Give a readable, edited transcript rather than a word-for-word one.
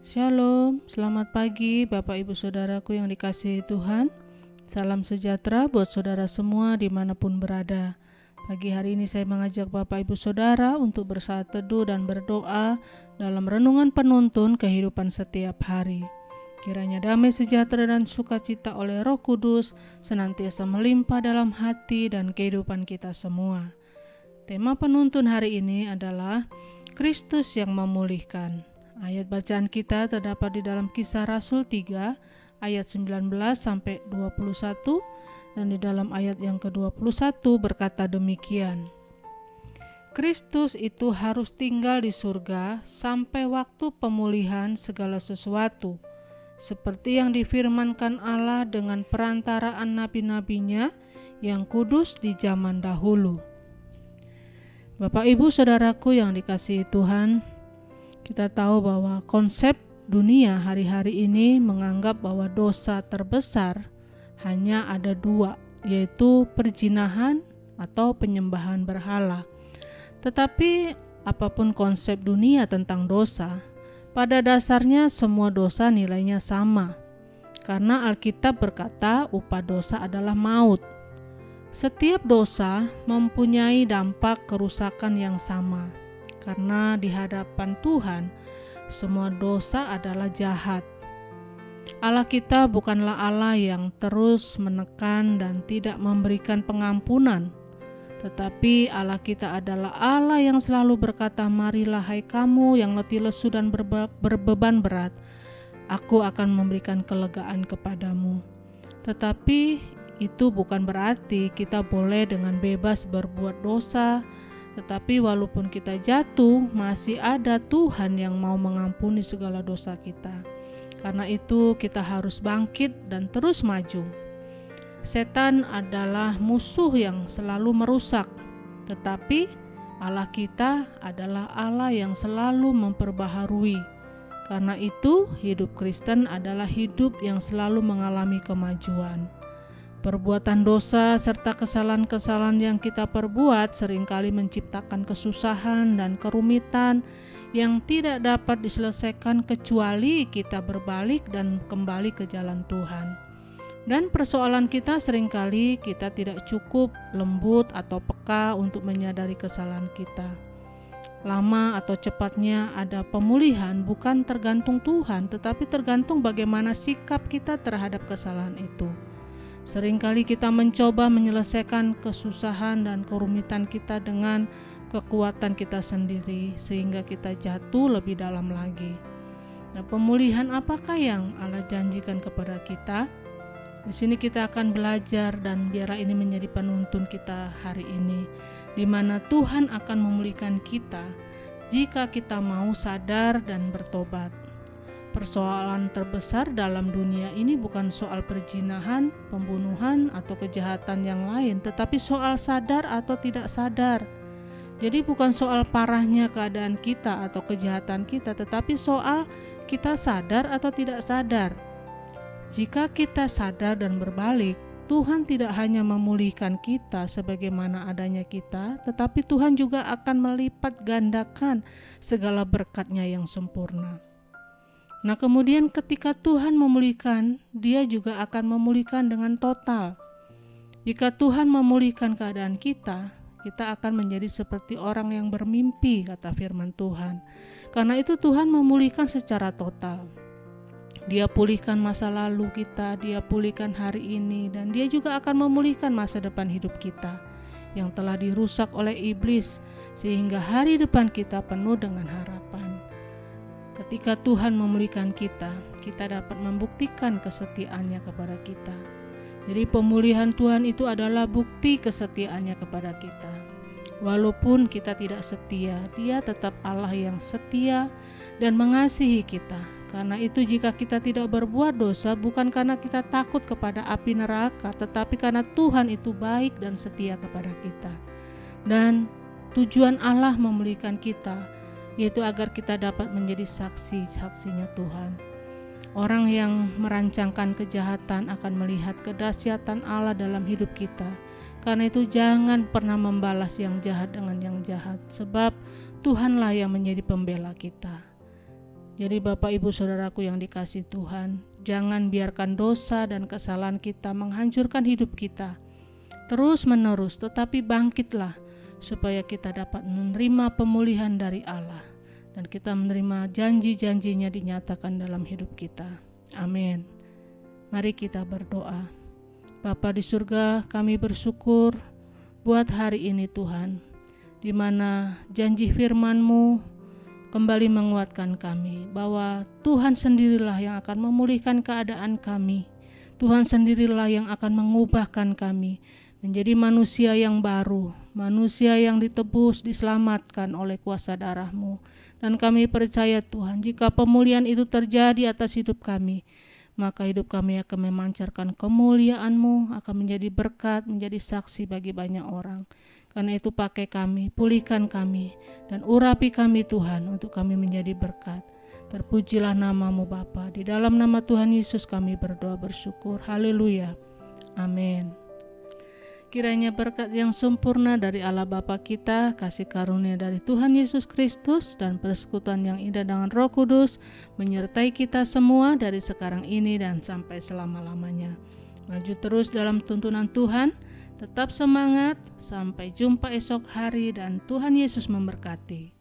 Shalom, selamat pagi Bapak Ibu Saudaraku yang dikasihi Tuhan. Salam sejahtera buat saudara semua dimanapun berada. Pagi hari ini saya mengajak Bapak Ibu Saudara untuk bersaat teduh dan berdoa dalam renungan penuntun kehidupan setiap hari. Kiranya damai sejahtera dan sukacita oleh Roh Kudus senantiasa melimpah dalam hati dan kehidupan kita semua. Tema penuntun hari ini adalah Kristus yang memulihkan. Ayat bacaan kita terdapat di dalam Kisah Rasul 3 ayat 19 sampai 21 dan di dalam ayat yang ke-21 berkata demikian. Kristus itu harus tinggal di surga sampai waktu pemulihan segala sesuatu, seperti yang difirmankan Allah dengan perantaraan nabi-nabinya yang kudus di zaman dahulu. Bapak Ibu Saudaraku yang dikasihi Tuhan, kita tahu bahwa konsep dunia hari-hari ini menganggap bahwa dosa terbesar hanya ada dua, yaitu perzinahan atau penyembahan berhala. Tetapi apapun konsep dunia tentang dosa, pada dasarnya semua dosa nilainya sama. Karena Alkitab berkata upah dosa adalah maut. Setiap dosa mempunyai dampak kerusakan yang sama. Karena di hadapan Tuhan, semua dosa adalah jahat. Allah kita bukanlah Allah yang terus menekan dan tidak memberikan pengampunan. Tetapi Allah kita adalah Allah yang selalu berkata, "Marilah hai kamu yang letih lesu dan berbeban berat, Aku akan memberikan kelegaan kepadamu." Tetapi itu bukan berarti kita boleh dengan bebas berbuat dosa. Tetapi walaupun kita jatuh, masih ada Tuhan yang mau mengampuni segala dosa kita. Karena itu kita harus bangkit dan terus maju. Setan adalah musuh yang selalu merusak, tetapi Allah kita adalah Allah yang selalu memperbaharui. Karena itu hidup Kristen adalah hidup yang selalu mengalami kemajuan. Perbuatan dosa serta kesalahan-kesalahan yang kita perbuat seringkali menciptakan kesusahan dan kerumitan yang tidak dapat diselesaikan kecuali kita berbalik dan kembali ke jalan Tuhan. Dan persoalan kita seringkali kita tidak cukup lembut atau peka untuk menyadari kesalahan kita. Lama atau cepatnya ada pemulihan bukan tergantung Tuhan, tetapi tergantung bagaimana sikap kita terhadap kesalahan itu. Seringkali kita mencoba menyelesaikan kesusahan dan kerumitan kita dengan kekuatan kita sendiri, sehingga kita jatuh lebih dalam lagi. Nah, pemulihan apakah yang Allah janjikan kepada kita? Di sini kita akan belajar dan biarlah ini menjadi penuntun kita hari ini, di mana Tuhan akan memulihkan kita jika kita mau sadar dan bertobat. Persoalan terbesar dalam dunia ini bukan soal perzinahan, pembunuhan, atau kejahatan yang lain, tetapi soal sadar atau tidak sadar. Jadi bukan soal parahnya keadaan kita atau kejahatan kita, tetapi soal kita sadar atau tidak sadar. Jika kita sadar dan berbalik, Tuhan tidak hanya memulihkan kita sebagaimana adanya kita, tetapi Tuhan juga akan melipat gandakan segala berkat-Nya yang sempurna. Nah, kemudian ketika Tuhan memulihkan, Dia juga akan memulihkan dengan total. Jika Tuhan memulihkan keadaan kita, kita akan menjadi seperti orang yang bermimpi, kata firman Tuhan. Karena itu Tuhan memulihkan secara total. Dia pulihkan masa lalu kita, Dia pulihkan hari ini, dan Dia juga akan memulihkan masa depan hidup kita yang telah dirusak oleh iblis, sehingga hari depan kita penuh dengan harapan. Ketika Tuhan memulihkan kita, kita dapat membuktikan kesetiaan-Nya kepada kita. Jadi pemulihan Tuhan itu adalah bukti kesetiaan-Nya kepada kita. Walaupun kita tidak setia, Dia tetap Allah yang setia dan mengasihi kita. Karena itu jika kita tidak berbuat dosa, bukan karena kita takut kepada api neraka, tetapi karena Tuhan itu baik dan setia kepada kita. Dan tujuan Allah memulihkan kita, yaitu agar kita dapat menjadi saksi-saksinya Tuhan. Orang yang merancangkan kejahatan akan melihat kedahsyatan Allah dalam hidup kita. Karena itu jangan pernah membalas yang jahat dengan yang jahat, sebab Tuhanlah yang menjadi pembela kita. Jadi Bapak Ibu Saudaraku yang dikasihi Tuhan, jangan biarkan dosa dan kesalahan kita menghancurkan hidup kita terus menerus, tetapi bangkitlah supaya kita dapat menerima pemulihan dari Allah dan kita menerima janji-janjinya dinyatakan dalam hidup kita. Amin. Mari kita berdoa. Bapa di surga, kami bersyukur buat hari ini Tuhan, di mana janji firman-Mu kembali menguatkan kami bahwa Tuhan sendirilah yang akan memulihkan keadaan kami. Tuhan sendirilah yang akan mengubahkan kami menjadi manusia yang baru, manusia yang ditebus, diselamatkan oleh kuasa darah-Mu. Dan kami percaya Tuhan, jika pemulihan itu terjadi atas hidup kami, maka hidup kami akan memancarkan kemuliaan-Mu, akan menjadi berkat, menjadi saksi bagi banyak orang. Karena itu pakai kami, pulihkan kami, dan urapi kami Tuhan untuk kami menjadi berkat. Terpujilah nama-Mu Bapa. Di dalam nama Tuhan Yesus kami berdoa bersyukur. Haleluya. Amin. Kiranya berkat yang sempurna dari Allah Bapa kita, kasih karunia dari Tuhan Yesus Kristus, dan persekutuan yang indah dengan Roh Kudus menyertai kita semua dari sekarang ini dan sampai selama-lamanya. Maju terus dalam tuntunan Tuhan, tetap semangat, sampai jumpa esok hari dan Tuhan Yesus memberkati.